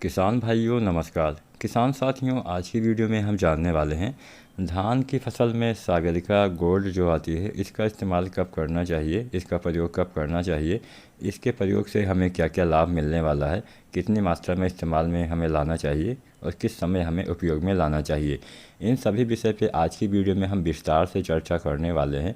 किसान भाइयों नमस्कार। किसान साथियों, आज की वीडियो में हम जानने वाले हैं धान की फसल में सागरिका गोल्ड जो आती है इसका इस्तेमाल कब करना चाहिए, इसका प्रयोग कब करना चाहिए, इसके प्रयोग से हमें क्या क्या लाभ मिलने वाला है, कितनी मात्रा में इस्तेमाल में हमें लाना चाहिए और किस समय हमें उपयोग में लाना चाहिए। इन सभी विषय पे आज की वीडियो में हम विस्तार से चर्चा करने वाले हैं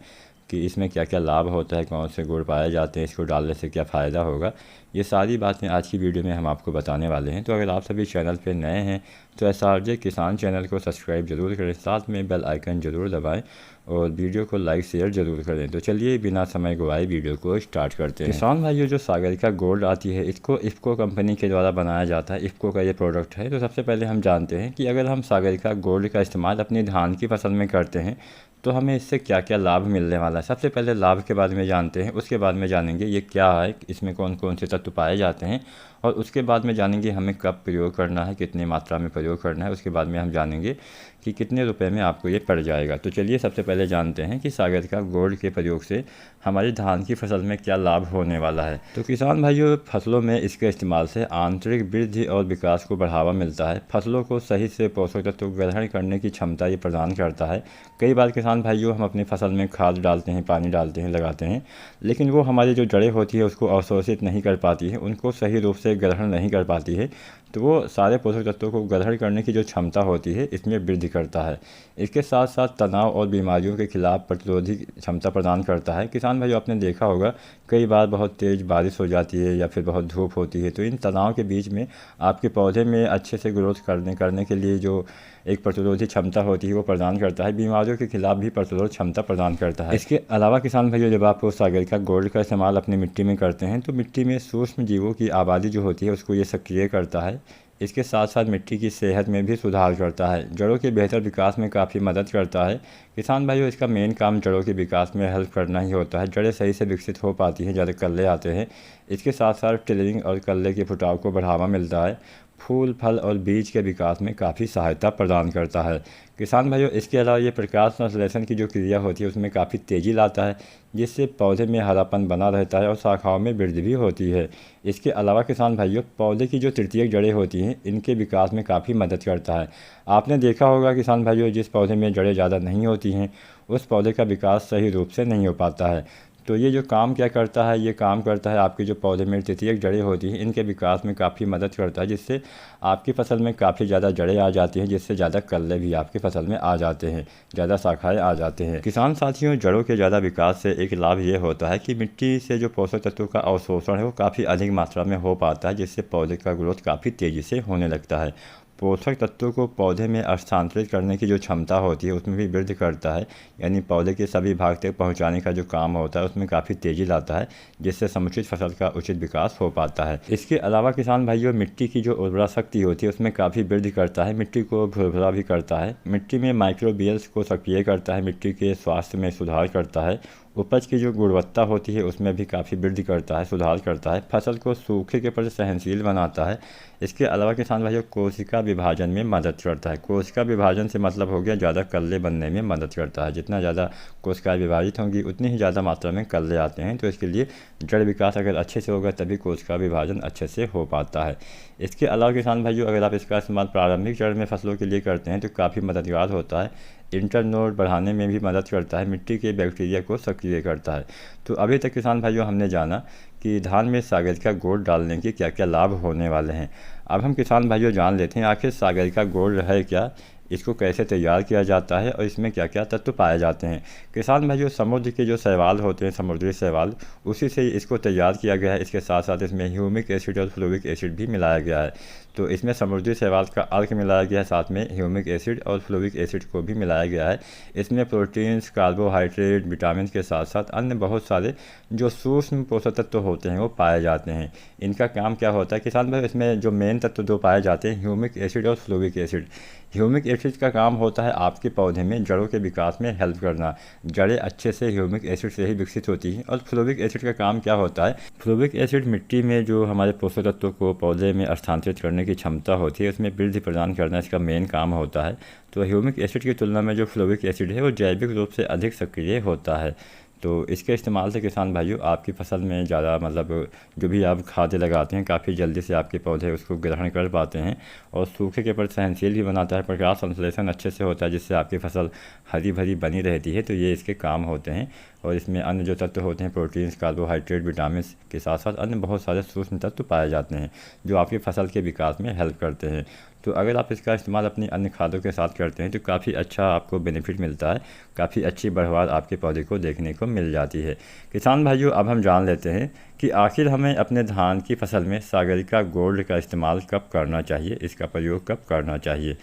कि इसमें क्या क्या लाभ होता है, कौन से गुण पाए जाते हैं, इसको डालने से क्या फ़ायदा होगा। ये सारी बातें आज की वीडियो में हम आपको बताने वाले हैं। तो अगर आप सभी चैनल पे नए हैं तो एसआरजे किसान चैनल को सब्सक्राइब जरूर करें, साथ में बेल आइकन ज़रूर दबाएं और वीडियो को लाइक शेयर ज़रूर करें। तो चलिए बिना समय गवाए वीडियो को स्टार्ट करते हैं। किसान भाइयों, जो सागरिका गोल्ड आती है इसको इफ़को कंपनी के द्वारा बनाया जाता है। इफ़को का ये प्रोडक्ट है। तो सबसे पहले हम जानते हैं कि अगर हम सागरिका गोल्ड का इस्तेमाल अपनी धान की फसल में करते हैं तो हमें इससे क्या क्या लाभ मिलने वाला है। सबसे पहले लाभ के बारे में जानते हैं, उसके बाद में जानेंगे ये क्या है, इसमें कौन कौन से तत्व पाए जाते हैं, और उसके बाद में जानेंगे हमें कब प्रयोग करना है, कितनी मात्रा में प्रयोग करना है। उसके बाद में हम जानेंगे कि कितने रुपए में आपको ये पड़ जाएगा। तो चलिए सबसे पहले जानते हैं कि सागरिका गोल्ड के प्रयोग से हमारी धान की फसल में क्या लाभ होने वाला है। तो किसान भाइयों, फसलों में इसके इस्तेमाल से आंतरिक वृद्धि और विकास को बढ़ावा मिलता है। फसलों को सही से पोषक तत्व ग्रहण करने की क्षमता ये प्रदान करता है। कई बार किसान भाइयों, हम अपनी फसल में खाद डालते हैं, पानी डालते हैं, लगाते हैं, लेकिन वो हमारी जो जड़ें होती है उसको अवशोषित नहीं कर पाती है, उनको सही रूप से ग्रहण नहीं कर पाती है। तो वो सारे पोषक तत्वों को ग्रहण करने की जो क्षमता होती है इसमें वृद्धि करता है। इसके साथ साथ तनाव और बीमारियों के खिलाफ प्रतिरोधी क्षमता प्रदान करता है। किसान भाइयों, आपने देखा होगा कई बार बहुत तेज़ बारिश हो जाती है या फिर बहुत धूप होती है, तो इन तनाव के बीच में आपके पौधे में अच्छे से ग्रोथ करने के लिए जो एक प्रतिरोधी क्षमता होती है वो प्रदान करता है। बीमारियों के खिलाफ भी प्रतिरोध क्षमता प्रदान करता है। इसके अलावा किसान भाइयों, जब आप सागरिका गोल्ड का इस्तेमाल अपनी मिट्टी में करते हैं तो मिट्टी में सूक्ष्म जीवों की आबादी जो होती है उसको ये सक्रिय करता है। इसके साथ साथ मिट्टी की सेहत में भी सुधार करता है, जड़ों के बेहतर विकास में काफ़ी मदद करता है। किसान भाइयों, इसका मेन काम जड़ों के विकास में हेल्प करना ही होता है। जड़ें सही से विकसित हो पाती हैं, ज़्यादा कल्ले आते हैं। इसके साथ साथ टिलरिंग और कल्ले के फुटाव को बढ़ावा मिलता है। फूल, फल और बीज के विकास में काफ़ी सहायता प्रदान करता है। किसान भाइयों, इसके अलावा ये प्रकाश संश्लेषण की जो क्रिया होती है उसमें काफ़ी तेज़ी लाता है, जिससे पौधे में हरापन बना रहता है और शाखाओं में वृद्धि भी होती है। इसके अलावा किसान भाइयों, पौधे की जो तृतीयक जड़ें होती हैं इनके विकास में काफ़ी मदद करता है। आपने देखा होगा किसान भाइयों, जिस पौधे में जड़ें ज़्यादा नहीं होती हैं उस पौधे का विकास सही रूप से नहीं हो पाता है। तो ये जो काम क्या करता है, ये काम करता है आपके जो पौधे में तृतीयक जड़ें होती हैं इनके विकास में काफ़ी मदद करता है, जिससे आपकी फसल में काफ़ी ज़्यादा जड़ें आ जाती हैं, जिससे ज़्यादा कल्ले भी आपकी फसल में आ जाते हैं, ज़्यादा शाखाएँ आ जाते हैं। किसान साथियों, जड़ों के ज़्यादा विकास से एक लाभ ये होता है कि मिट्टी से जो पोषक तत्वों का अवशोषण है वो काफ़ी अधिक मात्रा में हो पाता है, जिससे पौधे का ग्रोथ काफ़ी तेज़ी से होने लगता है। पोषक तत्वों को पौधे में स्थानांतरित करने की जो क्षमता होती है उसमें भी वृद्धि करता है, यानी पौधे के सभी भाग तक पहुंचाने का जो काम होता है उसमें काफ़ी तेज़ी लाता है, जिससे समुचित फसल का उचित विकास हो पाता है। इसके अलावा किसान भाइयों, मिट्टी की जो उर्वरा शक्ति होती है उसमें काफ़ी वृद्धि करता है, मिट्टी को भुरभुरा भी करता है, मिट्टी में माइक्रोबियल्स को सक्रिय करता है, मिट्टी के स्वास्थ्य में सुधार करता है, उपज की जो गुणवत्ता होती है उसमें भी काफ़ी वृद्धि करता है, सुधार करता है, फसल को सूखे के प्रति सहनशील बनाता है। इसके अलावा किसान भाइयों, कोशिका विभाजन में मदद करता है। कोशिका विभाजन से मतलब हो गया ज़्यादा कल्ले बनने में मदद करता है। जितना ज़्यादा कोशिकाएँ विभाजित होंगी उतनी ही ज़्यादा मात्रा में कल्ले आते हैं, तो इसके लिए जड़ विकास अगर अच्छे से होगा तभी कोशिका विभाजन अच्छे से हो पाता है। इसके अलावा किसान भाइयों, अगर आप इसका इस्तेमाल प्रारंभिक चरण में फसलों के लिए करते हैं तो काफ़ी मददगार होता है। इंटरनोड बढ़ाने में भी मदद करता है, मिट्टी के बैक्टीरिया को सक्रिय करता है। तो अभी तक किसान भाइयों हमने जाना कि धान में सागरिका गोल्ड डालने के क्या क्या लाभ होने वाले हैं। अब हम किसान भाइयों जान लेते हैं आखिर सागरिका गोल्ड है क्या, इसको कैसे तैयार किया जाता है और इसमें क्या क्या तत्व पाए जाते हैं। किसान भाइयों, समुद्र के जो शैवाल होते हैं, समुद्री शैवाल, उसी से इसको तैयार किया गया है। इसके साथ साथ इसमें ह्यूमिक एसिड और फ्लोविक एसिड भी मिलाया गया है। तो इसमें समुद्री शैवाल का अर्क मिलाया गया है, साथ में ह्यूमिक एसिड और फ्लोविक एसिड को भी मिलाया गया है। इसमें प्रोटीन्स, कार्बोहाइड्रेट, विटामिन के साथ साथ अन्य बहुत सारे जो सूक्ष्म पोषक तत्व होते हैं वो पाए जाते हैं। इनका काम क्या होता है किसान भाई, इसमें जो मेन तत्व दो पाए जाते हैं, ह्यूमिक एसिड और फ्लोविक एसिड। ह्यूमिक एसिड का काम होता है आपके पौधे में जड़ों के विकास में हेल्प करना। जड़ें अच्छे से ह्यूमिक एसिड से ही विकसित होती हैं। और फ्लोविक एसिड का काम क्या होता है, फ्लोविक एसिड मिट्टी में जो हमारे पोषक तत्वों को पौधे में स्थानांतरित करने की क्षमता होती है उसमें वृद्धि प्रदान करना इसका मेन काम होता है। तो ह्यूमिक एसिड की तुलना में जो फ्लोविक एसिड है वो जैविक रूप से अधिक सक्रिय होता है। तो इसके इस्तेमाल से किसान भाइयों आपकी फ़सल में ज़्यादा मतलब जो भी आप खादें लगाते हैं काफ़ी जल्दी से आपके पौधे उसको ग्रहण कर पाते हैं और सूखे के प्रति सहनशील भी बनाता है, प्रकाश संश्लेषण अच्छे से होता है जिससे आपकी फ़सल हरी भरी बनी रहती है। तो ये इसके काम होते हैं और इसमें अन्य जो तत्व होते हैं प्रोटीन्स, कार्बोहाइड्रेट, विटामिन के साथ साथ अन्य बहुत सारे सूक्ष्म तत्व पाए जाते हैं जो आपकी फ़सल के विकास में हेल्प करते हैं। तो अगर आप इसका इस्तेमाल अपनी अन्य खादों के साथ करते हैं तो काफ़ी अच्छा आपको बेनिफिट मिलता है, काफ़ी अच्छी बढ़वार आपके पौधे को देखने को मिल जाती है। किसान भाइयों अब हम जान लेते हैं कि आखिर हमें अपने धान की फसल में सागरिका गोल्ड का इस्तेमाल कब करना चाहिए, इसका प्रयोग कब करना चाहिए।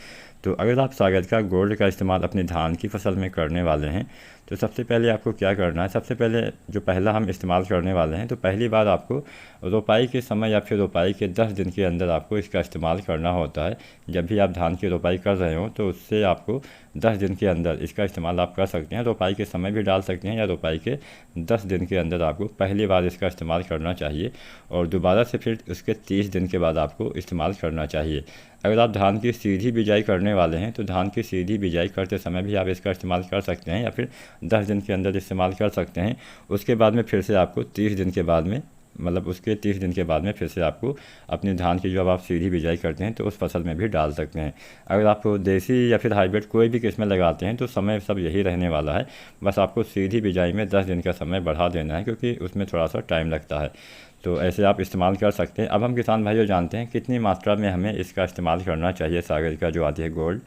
तो अगर आप सागरिका गोल्ड का इस्तेमाल अपनी धान की फसल में करने वाले हैं तो सबसे पहले आपको क्या करना है, सबसे पहले जो पहला हम इस्तेमाल करने वाले हैं तो पहली बार आपको रोपाई के समय या फिर रोपाई के 10 दिन के अंदर आपको इसका इस्तेमाल करना होता है। जब भी आप धान की रोपाई कर रहे हो तो उससे आपको 10 दिन के अंदर इसका इस्तेमाल आप कर सकते हैं। रोपाई के समय भी डाल सकते हैं या रोपाई के 10 दिन के अंदर आपको पहली बार इसका इस्तेमाल करना चाहिए और दोबारा से फिर उसके 30 दिन के बाद आपको इस्तेमाल करना चाहिए। अगर आप धान की सीधी बिजाई करने वाले हैं तो धान की सीधी बिजाई करते समय भी आप इसका इस्तेमाल कर सकते हैं या फिर 10 दिन के अंदर इस्तेमाल कर सकते हैं। उसके बाद में फिर से आपको 30 दिन के बाद में मतलब उसके 30 दिन के बाद में फिर से आपको अपनी धान की जो अब आप सीधी बिजाई करते हैं तो उस फसल में भी डाल सकते हैं। अगर आप देसी या फिर हाइब्रिड कोई भी किस्में लगाते हैं तो समय सब यही रहने वाला है, बस आपको सीधी बिजाई में 10 दिन का समय बढ़ा देना है क्योंकि उसमें थोड़ा सा टाइम लगता है। तो ऐसे आप इस्तेमाल कर सकते हैं। अब हम किसान भाइयों जानते हैं कितनी मात्रा में हमें इसका इस्तेमाल करना चाहिए सागरिका जो आती है गोल्ड।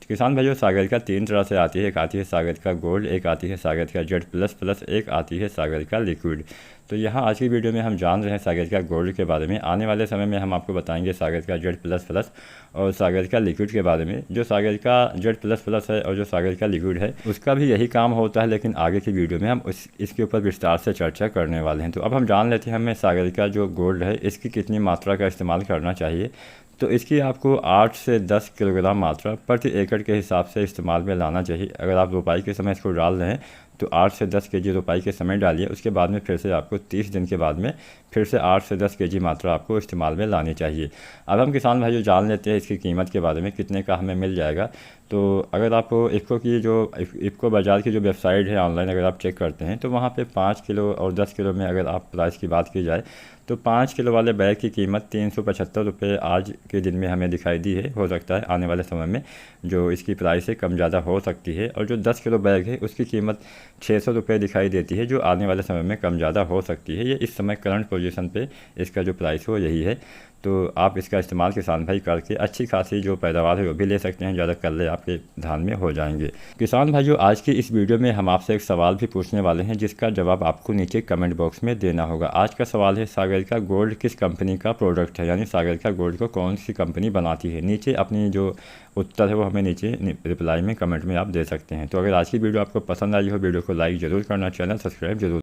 किसान भाइयों सागरिका 3 तरह से आती है, एक आती है सागरिका गोल्ड, एक आती है सागरिका जेड प्लस प्लस, एक आती है सागरिका लिक्विड। तो यहाँ आज की वीडियो में हम जान रहे हैं सागरिका गोल्ड के बारे में। आने वाले समय में हम आपको बताएंगे सागरिका जेड प्लस प्लस और सागरिका लिक्विड के बारे में। जो सागरिका जेड प्लस प्लस है और जो सागरिका लिक्विड है उसका भी यही काम होता है, लेकिन आगे की वीडियो में हम इसके ऊपर विस्तार से चर्चा करने वाले हैं। तो अब हम जान लेते हैं हमें सागरिका जो गोल्ड है इसकी कितनी मात्रा का इस्तेमाल करना चाहिए। तो इसकी आपको 8 से 10 किलोग्राम मात्रा प्रति एकड़ के हिसाब से इस्तेमाल में लाना चाहिए। अगर आप रोपाई के समय इसको डाल रहे हैं तो 8 से 10 केजी रोपाई के समय डालिए, उसके बाद में फिर से आपको 30 दिन के बाद में फिर से 8 से 10 केजी मात्रा आपको इस्तेमाल में लानी चाहिए। अब हम किसान भाइयों जान लेते हैं इसकी कीमत के बारे में, कितने का हमें मिल जाएगा। तो अगर आप इफ़को बाज़ार की जो वेबसाइट है ऑनलाइन अगर आप चेक करते हैं तो वहाँ पे 5 किलो और 10 किलो में अगर आप प्राइस की बात की जाए तो 5 किलो वाले बैग की कीमत 375 रुपये आज के दिन में हमें दिखाई दी है। हो सकता है आने वाले समय में जो इसकी प्राइस है कम ज़्यादा हो सकती है। और जो 10 किलो बैग है उसकी कीमत 600 रुपये दिखाई देती है, जो आने वाले समय में कम ज़्यादा हो सकती है। ये इस समय करंट पोजीशन पे इसका जो प्राइस हो यही है। तो आप इसका इस्तेमाल किसान भाई करके अच्छी खासी जो पैदावार है वो भी ले सकते हैं, ज़्यादा कल्ले आपके धान में हो जाएंगे। किसान भाइयों आज की इस वीडियो में हम आपसे एक सवाल भी पूछने वाले हैं जिसका जवाब आपको नीचे कमेंट बॉक्स में देना होगा। आज का सवाल है सागरिका गोल्ड किस कंपनी का प्रोडक्ट है, यानी सागरिका गोल्ड को कौन सी कंपनी बनाती है। नीचे अपनी जो उत्तर है वो हमें नीचे रिप्लाई में कमेंट में आप दे सकते हैं। तो अगर आज की वीडियो आपको पसंद आई हो वीडियो को लाइक ज़रूर करना, चैनल सब्सक्राइब जरूर